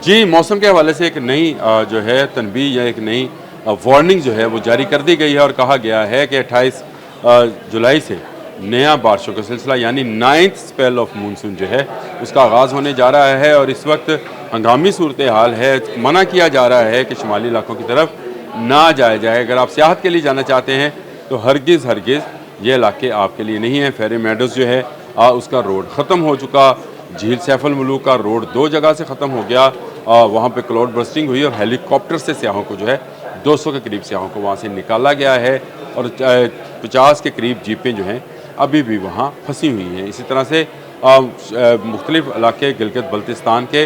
जी, मौसम के हवाले से एक नई जो है तनबीह या एक नई वार्निंग जो है वो जारी कर दी गई है और कहा गया है कि 28 जुलाई से नया बारिशों का सिलसिला यानी 9th स्पेल ऑफ मानसून जो है उसका आगाज़ होने जा रहा है और इस वक्त हंगामी सूरत हाल है। मना किया जा रहा है कि शुमाली इलाकों की तरफ ना जाया जाए। अगर आप सियाहत के लिए जाना चाहते हैं तो हरगिज़ ये इलाके आपके लिए नहीं है। फेरी मेडोज़ जो है उसका रोड ख़त्म हो चुका। झील सैफुल मुलूक का रोड 2 जगह से ख़त्म हो गया। वहाँ पे क्लाउड बर्स्टिंग हुई और हेलीकॉप्टर से सियाहों को जो है 200 के करीब सियाहों को वहाँ से निकाला गया है और 50 के करीब जीपें जो हैं अभी भी वहाँ फंसी हुई हैं। इसी तरह से मुख्तलिफ इलाके गिलगित बल्तिस्तान के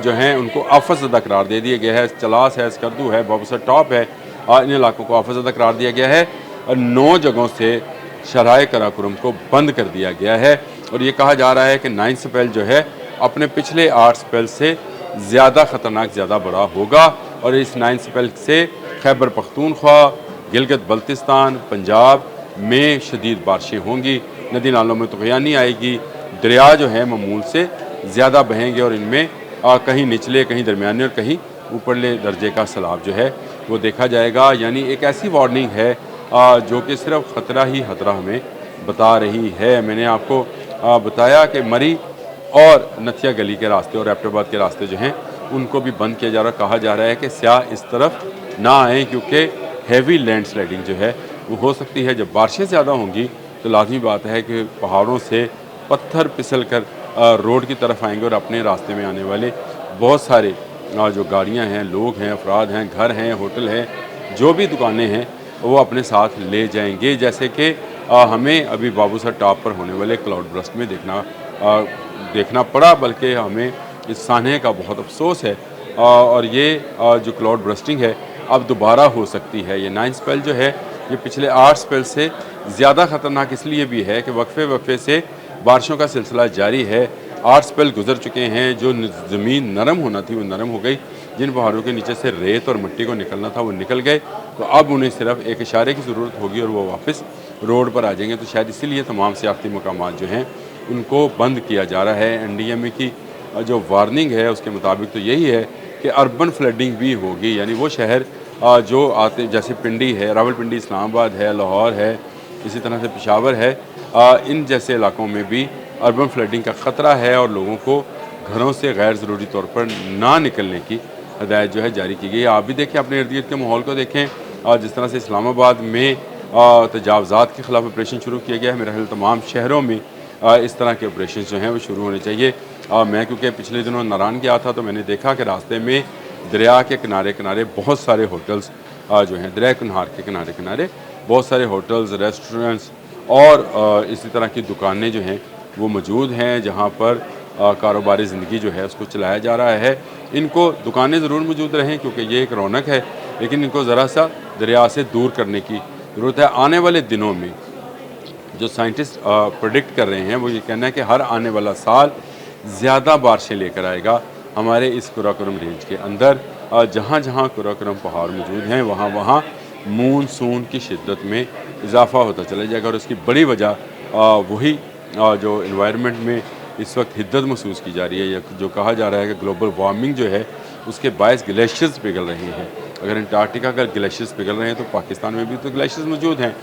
जो हैं उनको आफतज़दा करार दे दिया गया है। चलास है, स्कर्दू है, बाबूसर टॉप है, इन इलाकों को आफतज़दा करार दिया गया है और 9 जगहों से शराय कराकुरम को बंद कर दिया गया है। और ये कहा जा रहा है कि 9 स्पेल जो है अपने पिछले 8 स्पेल से ज़्यादा ख़तरनाक, ज़्यादा बड़ा होगा और इस 9 स्पेल से खैबर पख्तूनख्वा, गिलगित बल्तिस्तान, पंजाब में शदीद बारिशें होंगी। नदी नालों में तुग़यानी आएगी। दरिया जो है मामूल से ज़्यादा बहेंगे और इनमें कहीं निचले, कहीं दरमियाने और कहीं ऊपरले दर्जे का सैलाब जो है वो देखा जाएगा। यानी एक ऐसी वार्निंग है जो कि सिर्फ ख़तरा ही ख़तरा हमें बता रही है। मैंने आपको बताया कि मरी और नथिया गली के रास्ते और एबटाबाद के रास्ते जो हैं उनको भी बंद किया जा रहा। कहा जा रहा है कि सियाह इस तरफ ना आएँ क्योंकि हैवी लैंड स्लाइडिंग जो है वो हो सकती है। जब बारिशें ज़्यादा होंगी तो लाजमी बात है कि पहाड़ों से पत्थर फिसल कर रोड की तरफ आएंगे और अपने रास्ते में आने वाले बहुत सारे जो गाड़ियाँ हैं, लोग हैं, अफराद हैं, घर हैं, होटल हैं, जो भी दुकानें हैं वो अपने साथ ले जाएंगे। जैसे कि हमें अभी बाबूसर टॉप पर होने वाले क्लाउड बर्स्ट में देखना पड़ा, बल्कि हमें इस सान्हे का बहुत अफसोस है। और ये जो क्लाउड बर्स्टिंग है अब दोबारा हो सकती है। ये 9 स्पेल जो है ये पिछले 8 स्पेल से ज़्यादा ख़तरनाक इसलिए भी है कि वक्फे से बारिशों का सिलसिला जारी है। 8 स्पेल गुजर चुके हैं। जो ज़मीन नरम होना थी वो नरम हो गई। जिन पहाड़ों के नीचे से रेत और मिट्टी को निकलना था वो निकल गए। तो अब उन्हें सिर्फ एक इशारे की ज़रूरत होगी और वो वापस रोड पर आ जाएंगे। तो शायद इसीलिए तमाम सियासी मकामात जो हैं उनको बंद किया जा रहा है। NDMA की जो वार्निंग है उसके मुताबिक तो यही है कि अर्बन फ्लडिंग भी होगी। यानी वो शहर जो आते जैसे पिंडी है, रावलपिंडी, इस्लामाबाद है, लाहौर है, इसी तरह से पेशावर है, इन जैसे इलाकों में भी अर्बन फ्लडिंग का ख़तरा है और लोगों को घरों से गैर ज़रूरी तौर पर ना निकलने की हदायत जो है जारी की गई है। आप भी देखें, अपने इर्द गिर्द के माहौल को देखें। जिस तरह से इस्लामाबाद में तजावज़ात के ख़िलाफ़ ऑपरेशन शुरू किया गया है, मेरे ख्याल तमाम शहरों में इस तरह के ऑपरेशन जो हैं वो शुरू होने चाहिए। मैं क्योंकि पिछले दिनों नारायण गया था तो मैंने देखा कि रास्ते में दरिया के किनारे बहुत सारे होटल्स जो हैं, दरिया किनार के किनारे बहुत सारे होटल्स, रेस्टोरेंट्स और इसी तरह की दुकानें जो हैं वो मौजूद हैं जहाँ पर कारोबारी ज़िंदगी जो है उसको चलाया जा रहा है। इनको दुकानें ज़रूर मौजूद रहें क्योंकि ये एक रौनक है, लेकिन इनको ज़रा सा दरिया से दूर करने की ज़रूरत है। आने वाले दिनों में जो साइंटिस्ट प्रेडिक्ट कर रहे हैं वो ये कहना है कि हर आने वाला साल ज़्यादा बारिशें लेकर आएगा हमारे इस कराकोरम रेंज के अंदर। जहाँ जहाँ कराकोरम पहाड़ मौजूद हैं वहाँ वहाँ मानसून की शिद्दत में इजाफ़ा होता चला जाएगा और उसकी बड़ी वजह वही जो इन्वायरमेंट में इस वक्त हिद्दत महसूस की जा रही है या जो कहा जा रहा है कि ग्लोबल वार्मिंग जो है उसके बायस ग्लेशियर्स पिघल रहे हैं। अगर अंटार्कटिका का ग्लेशियर्स पिघल रहे हैं तो पाकिस्तान में भी तो ग्लेशियर्स मौजूद हैं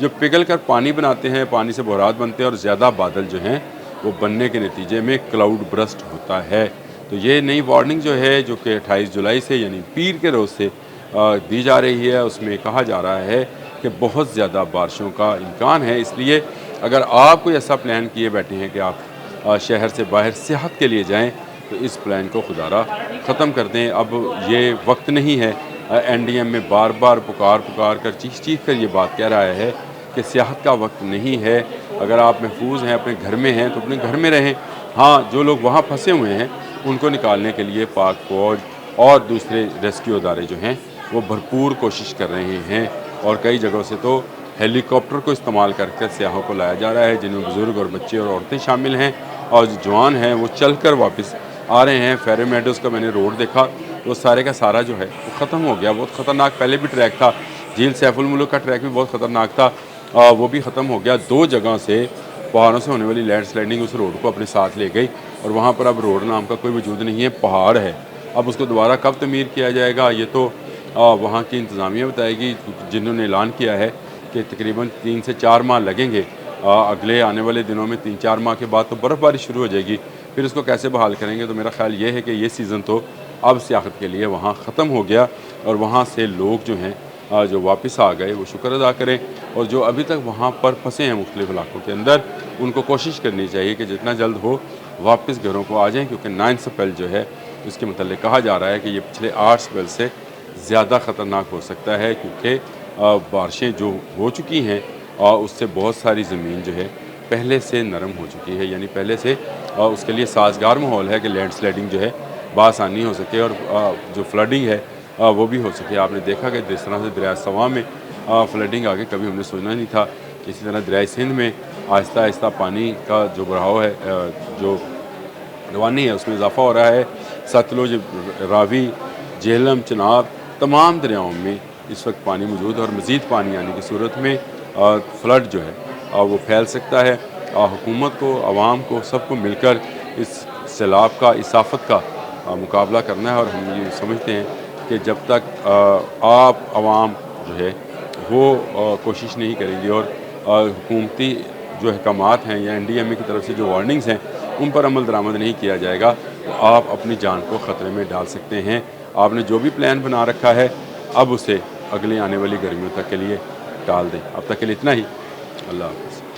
जो पिघल कर पानी बनाते हैं, पानी से बहरात बनते हैं और ज़्यादा बादल जो हैं वो बनने के नतीजे में क्लाउड बर्स्ट होता है। तो ये नई वार्निंग जो है जो कि 28 जुलाई से यानी पीर के रोज़ से दी जा रही है, उसमें कहा जा रहा है कि बहुत ज़्यादा बारिशों का इम्कान है। इसलिए अगर आप कोई ऐसा प्लान किए बैठे हैं कि आप शहर से बाहर सियाहत के लिए जाएं तो इस प्लान को खुदारा ख़त्म कर दें। अब ये वक्त नहीं है। NDMA बार बार पुकार कर चीख कर ये बात कह रहा है कि सियाहत का वक्त नहीं है। अगर आप महफूज हैं, अपने घर में हैं तो अपने घर में रहें। हाँ, जो लोग वहाँ फंसे हुए हैं उनको निकालने के लिए पाक फौज और दूसरे रेस्क्यू अदारे जो हैं वो भरपूर कोशिश कर रहे हैं और कई जगहों से तो हेलीकॉप्टर को इस्तेमाल करके सियाहों को लाया जा रहा है, जिनमें बुज़ुर्ग और बच्चे और औरतें शामिल हैं और जो जवान हैं वो चल कर वापस आ रहे हैं। फेरी मेडोज़ का मैंने रोड देखा तो सारे का सारा जो है वो ख़त्म हो गया। बहुत ख़तरनाक पहले भी ट्रैक था, झील सैफुल मुल्क का ट्रैक भी बहुत ख़तरनाक था, वो भी ख़त्म हो गया। 2 जगह से पहाड़ों से होने वाली लैंड स्लाइडिंग उस रोड को अपने साथ ले गई और वहाँ पर अब रोड नाम का कोई वजूद नहीं है, पहाड़ है। اب اس کو دوبارہ کب تعمیر کیا جائے گا یہ تو وہاں کی انتظامیہ بتائے گی، جنہوں نے اعلان کیا ہے کہ تقریباً 3 سے 4 ماہ لگیں گے۔ اگلے آنے والے دنوں میں 3-4 ماہ کے بعد تو برف باری شروع ہو جائے گی، پھر اس کو کیسے بحال کریں گے؟ تو میرا خیال یہ ہے کہ یہ سیزن تو اب سیاحت کے لیے وہاں ختم ہو گیا، اور وہاں سے لوگ جو ہیں جو واپس آ گئے وہ شکر ادا کریں، اور جو ابھی تک وہاں پر پھنسے ہیں مختلف علاقوں کے اندر ان کو کوشش کرنی چاہیے کہ جتنا جلد ہو واپس گھروں کو آ جائیں، کیونکہ 9 سپیل جو ہے اس کے متعلق کہا جا رہا ہے کہ یہ پچھلے 8 سپیل سے زیادہ خطرناک ہو سکتا ہے، کیونکہ بارشیں جو ہو چکی ہیں اس سے بہت ساری زمین جو ہے پہلے سے نرم ہو چکی ہے، یعنی پہلے سے اس کے لیے سازگار ماحول ہے کہ لینڈ سلائڈنگ جو ہے بآسانی ہو سکے، اور جو فلڈنگ ہے وہ بھی ہو سکے۔ آپ نے دیکھا کہ جس طرح سے دریائے سواں میں فلڈنگ آگے کبھی ہم نے سوچنا نہیں تھا، اسی طرح دریائے سندھ میں آہستہ آہستہ پانی کا جو بڑھاؤ ہے، جو روانی ہے اس میں اضافہ ہو رہا ہے۔ ستلج، راوی، جہلم، چناب تمام دریاؤں میں اس وقت پانی موجود ہے، اور مزید پانی آنے کی صورت میں فلڈ جو ہے وہ پھیل سکتا ہے۔ حکومت کو، عوام کو، سب کو مل کر اس سیلاب کا، اس آفت کا مقابلہ کرنا ہے، اور ہم یہ سمجھتے ہیں کہ جب تک آپ عوام جو ہے وہ کوشش نہیں کریں گی، اور حکومتی جو احکامات ہیں یا NDMA کی طرف سے جو وارننگز ہیں ان پر عمل درآمد نہیں کیا جائے گا، تو آپ اپنی جان کو خطرے میں ڈال سکتے ہیں۔ آپ نے جو بھی پلان بنا رکھا ہے اب اسے اگلی آنے والی گرمیوں تک کے لیے ٹال دیں۔ اب تک کے لیے اتنا ہی۔ اللہ حافظ۔